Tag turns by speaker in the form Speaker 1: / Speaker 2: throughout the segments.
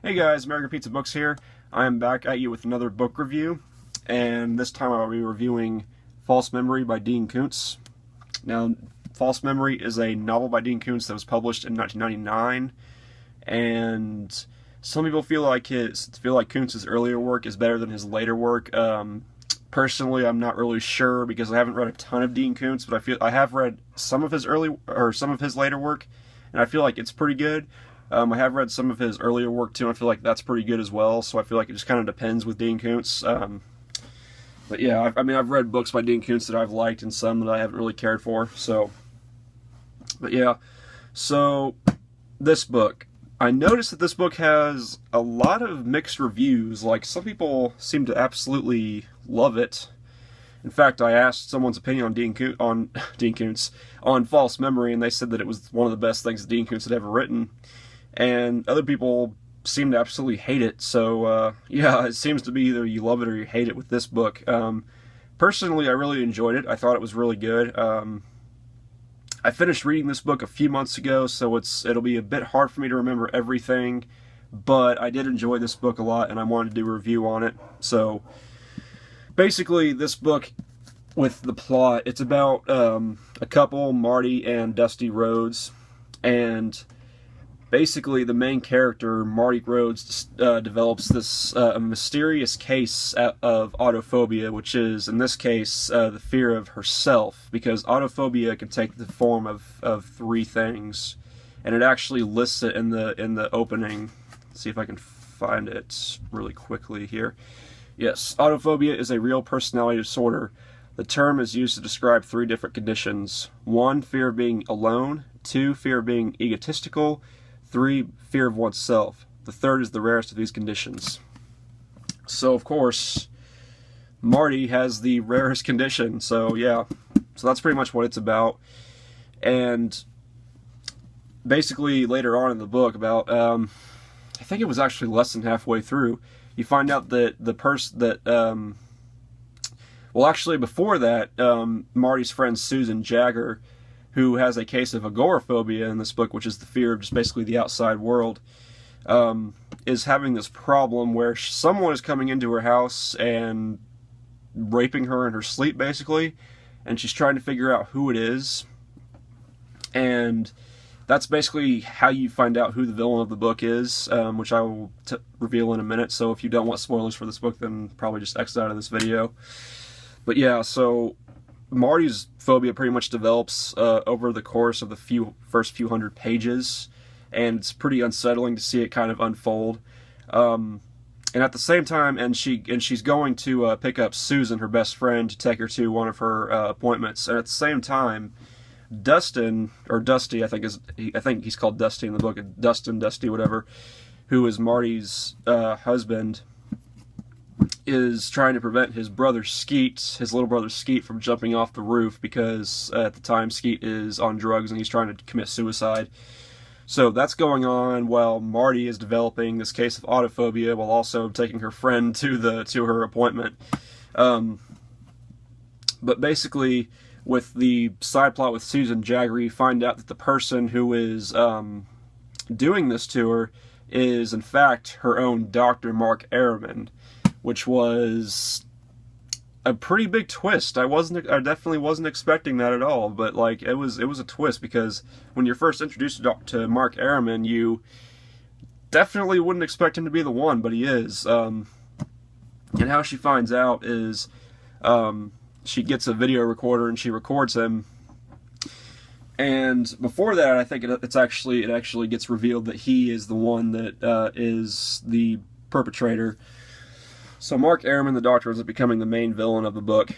Speaker 1: Hey guys, American Pizza Books here. I am back at you with another book review, and this time I'll be reviewing False Memory by Dean Koontz. Now, False Memory is a novel by Dean Koontz that was published in 1999, and some people feel like Koontz's earlier work is better than his later work. Personally, I'm not really sure because I haven't read a ton of Dean Koontz, but I have read some of his later work, and I feel like it's pretty good. I have read some of his earlier work too, and I feel like that's pretty good as well, so I feel like it just kind of depends with Dean Koontz. But yeah, I've read books by Dean Koontz that I've liked and some that I haven't really cared for, so. But yeah, so this book. I noticed that this book has a lot of mixed reviews. Like, some people seem to absolutely love it. In fact, I asked someone's opinion on Dean Koontz on False Memory, and they said that it was one of the best things that Dean Koontz had ever written. And other people seem to absolutely hate it. So yeah, it seems to be either you love it or you hate it with this book. Personally, I really enjoyed it. I thought it was really good. I finished reading this book a few months ago, so it'll be a bit hard for me to remember everything. But I did enjoy this book a lot, and I wanted to do a review on it. So basically, this book, with the plot, it's about a couple, Marty and Dusty Rhodes, and basically the main character, Marty Rhodes, develops this mysterious case of autophobia, which is, in this case, the fear of herself, because autophobia can take the form of three things, and it actually lists it in the opening. Let's see if I can find it really quickly here. Yes, autophobia is a real personality disorder. The term is used to describe three different conditions. 1, fear of being alone. 2, fear of being egotistical. 3, fear of oneself. The third is the rarest of these conditions. So, of course, Marty has the rarest condition, so yeah. So that's pretty much what it's about. And basically, later on in the book, about, I think it was actually less than halfway through, you find out that the person that, well, actually, before that, Marty's friend Susan Jagger, who has a case of agoraphobia in this book, which is the fear of just basically the outside world, is having this problem where someone is coming into her house and raping her in her sleep, basically, and she's trying to figure out who it is. And that's basically how you find out who the villain of the book is, which I will reveal in a minute. So if you don't want spoilers for this book, then probably just exit out of this video. But yeah, so Marty's phobia pretty much develops over the course of the first few hundred pages, and it's pretty unsettling to see it kind of unfold. And at the same time, and she's going to pick up Susan, her best friend, to take her to one of her appointments. And at the same time, Dustin, or Dusty, I think he's called Dusty in the book, Dusty, whatever, who is Marty's husband, is trying to prevent his little brother Skeet, from jumping off the roof, because at the time Skeet is on drugs and he's trying to commit suicide. So that's going on while Marty is developing this case of autophobia, while also taking her friend to her appointment. But basically, with the side plot with Susan Jagger, you find out that the person who is doing this to her is, in fact, her own Dr. Mark Ehrman, which was a pretty big twist. I definitely wasn't expecting that at all, but like it was a twist, because when you're first introduced to Mark Ehrman, you definitely wouldn't expect him to be the one, but he is. And how she finds out is she gets a video recorder and she records him. And before that, I think it actually gets revealed that he is the one that is the perpetrator. So Mark Ehrman, the doctor, ends up becoming the main villain of the book.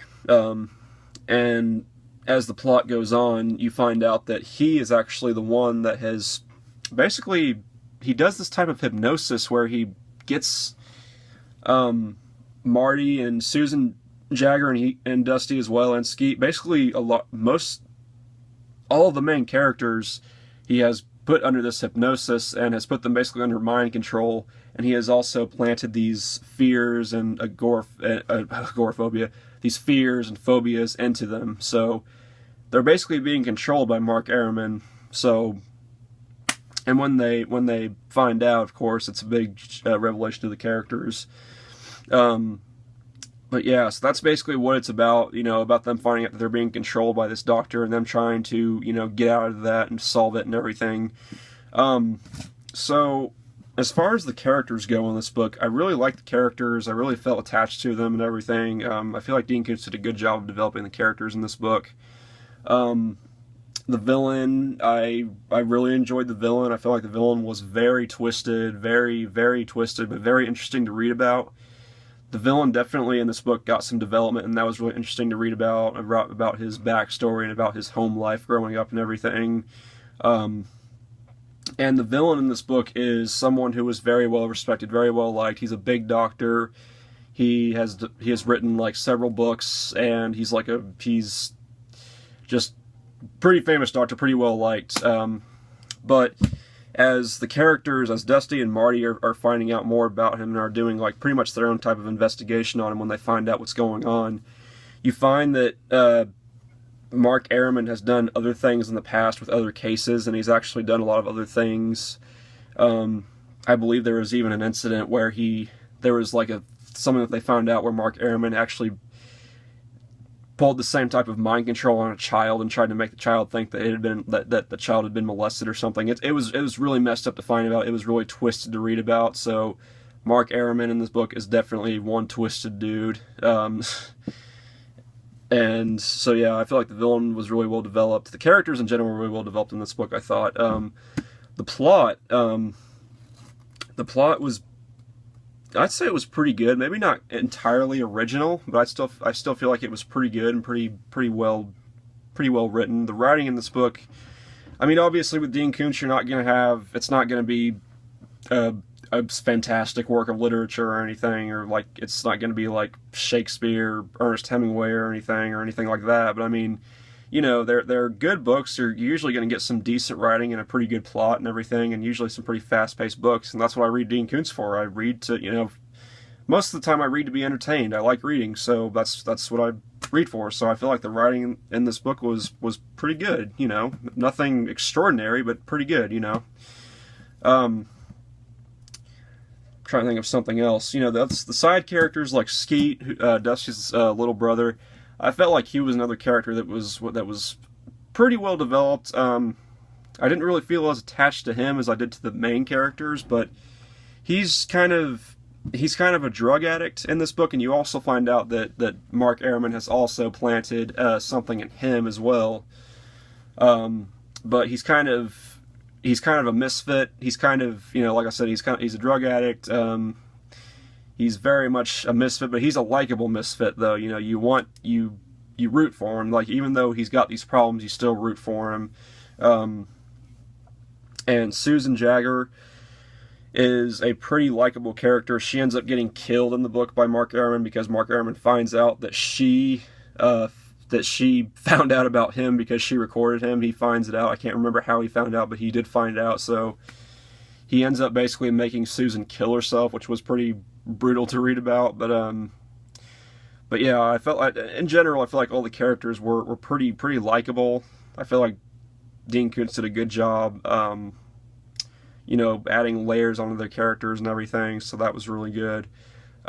Speaker 1: And as the plot goes on, you find out that he is actually the one that has, basically, he does this type of hypnosis where he gets Marty and Susan Jagger and Dusty as well, and Skeet, basically all of the main characters he has put under this hypnosis and has put them basically under mind control, and he has also planted these fears and agoraphobia, these fears and phobias into them. So they're basically being controlled by Mark Ehrman. So And when they find out, of course, it's a big revelation to the characters. But yeah, so that's basically what it's about, about them finding out that they're being controlled by this doctor and them trying to, get out of that and solve it and everything. So, as far as the characters go in this book, I really like the characters. I really felt attached to them and everything. I feel like Dean Koontz did a good job of developing the characters in this book. The villain, I really enjoyed the villain. I feel like the villain was very twisted, very, very twisted, but very interesting to read about. The villain definitely in this book got some development, and that was really interesting to read about his backstory and about his home life growing up and everything. And the villain in this book is someone who is very well respected, very well liked. He's a big doctor. He has written like several books, and he's just pretty famous doctor, pretty well liked. But as the characters, as Dusty and Marty are finding out more about him and are doing like pretty much their own type of investigation on him when they find out what's going on, you find that Mark Araman has done other things in the past with other cases, and he's actually done a lot of other things. I believe there was even an incident where there was like something that they found out where Mark Araman actually pulled the same type of mind control on a child and tried to make the child think that it had been that the child had been molested or something. It was really messed up to find out. It was really twisted to read about. So Mark Araman in this book is definitely one twisted dude. And so yeah, I feel like the villain was really well developed. The characters in general were really well developed in this book, I thought. The plot was, I'd say it was pretty good. Maybe not entirely original, but I still feel like it was pretty good and pretty well written. The writing in this book, I mean, obviously with Dean Koontz, it's not gonna be a fantastic work of literature or anything, or like it's not gonna be like Shakespeare, Ernest Hemingway, or anything like that. But I mean, they're good books. You're usually going to get some decent writing and a pretty good plot and everything, and usually some pretty fast-paced books, and that's what I read Dean Koontz for. I read to, most of the time I read to be entertained. I like reading, so that's what I read for. So I feel like the writing in this book was pretty good, Nothing extraordinary, but pretty good, trying to think of something else. That's the side characters like Skeet, Dusty's little brother. I felt like he was another character that was pretty well developed. I didn't really feel as attached to him as I did to the main characters, but he's kind of a drug addict in this book, and you also find out that Mark Araman has also planted something in him as well. But he's kind of a misfit. He's kind of, like I said, he's a drug addict. He's very much a misfit, but he's a likable misfit, though. You root for him. Like, even though he's got these problems, you still root for him. And Susan Jagger is a pretty likable character. She ends up getting killed in the book by Mark Araman because Mark Araman finds out that she found out about him because she recorded him. He finds it out. I can't remember how he found out, but he did find out. So he ends up basically making Susan kill herself, which was pretty brutal to read about. But yeah, I felt like, in general, I feel like all the characters were pretty likable. I feel like Dean Koontz did a good job, adding layers onto their characters and everything, so that was really good.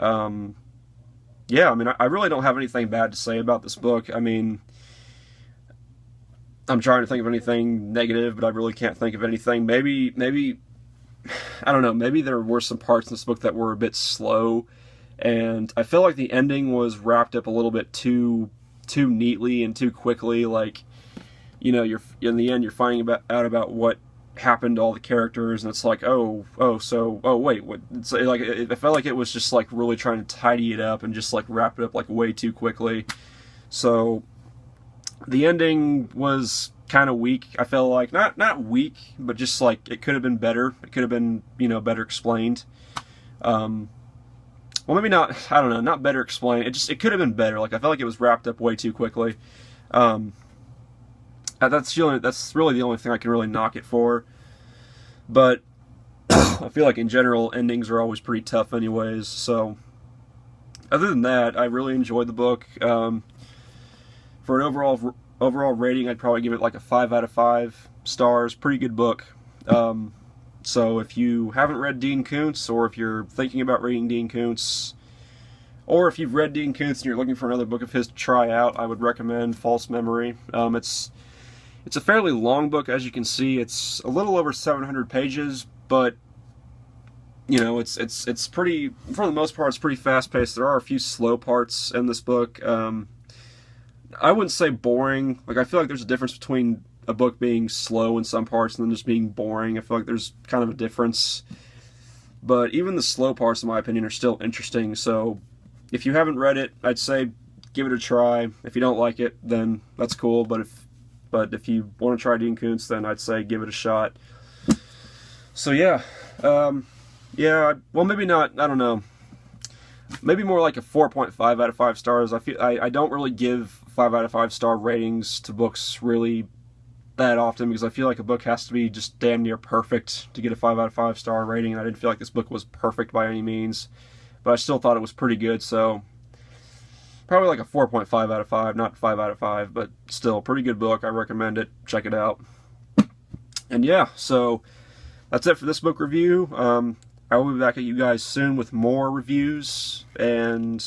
Speaker 1: Yeah, I mean, I really don't have anything bad to say about this book. I mean, I'm trying to think of anything negative, but I really can't think of anything. Maybe, I don't know, maybe there were some parts in this book that were a bit slow, and I feel like the ending was wrapped up a little bit too neatly and too quickly. Like, you're in the end, you're finding out about what happened to all the characters, and it's like, wait, what? It's like, I felt like it was just like really trying to tidy it up and just like wrap it up like way too quickly. So the ending was kind of weak. I felt like not weak, but just like it could have been better. It could have been better explained. Well, maybe not. I don't know. Not better explained. It could have been better. Like, I felt like it was wrapped up way too quickly. That's really the only thing I can really knock it for. But I feel like in general endings are always pretty tough, anyways. So other than that, I really enjoyed the book. For an overall rating, I'd probably give it like a 5 out of 5 stars. Pretty good book. So if you haven't read Dean Koontz, or if you're thinking about reading Dean Koontz, or if you've read Dean Koontz and you're looking for another book of his to try out, I would recommend False Memory. It's a fairly long book, as you can see. It's a little over 700 pages, but you know, it's pretty, for the most part, it's pretty fast-paced. There are a few slow parts in this book. I wouldn't say boring. Like, I feel like there's a difference between a book being slow in some parts and then just being boring. I feel like there's kind of a difference. But even the slow parts, in my opinion, are still interesting. So if you haven't read it, I'd say give it a try. If you don't like it, then that's cool. But if you want to try Dean Koontz, then I'd say give it a shot. So yeah, yeah. Well, maybe not. I don't know. Maybe more like a 4.5 out of 5 stars. I don't really give 5 out of 5 star ratings to books really that often, because I feel like a book has to be just damn near perfect to get a 5 out of 5 star rating, and I didn't feel like this book was perfect by any means, but I still thought it was pretty good. So probably like a 4.5 out of 5, not 5 out of 5, but still a pretty good book. I recommend it. Check it out. And yeah, so that's it for this book review. I will be back at you guys soon with more reviews, and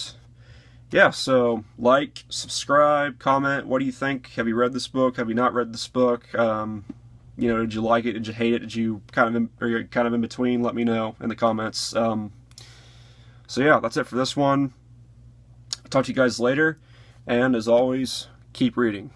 Speaker 1: yeah, so like, subscribe, comment. What do you think? Have you read this book? Have you not read this book? You know, did you like it? Did you hate it? Did you are you kind of in between? Let me know in the comments. So yeah, that's it for this one. I'll talk to you guys later, and as always, keep reading.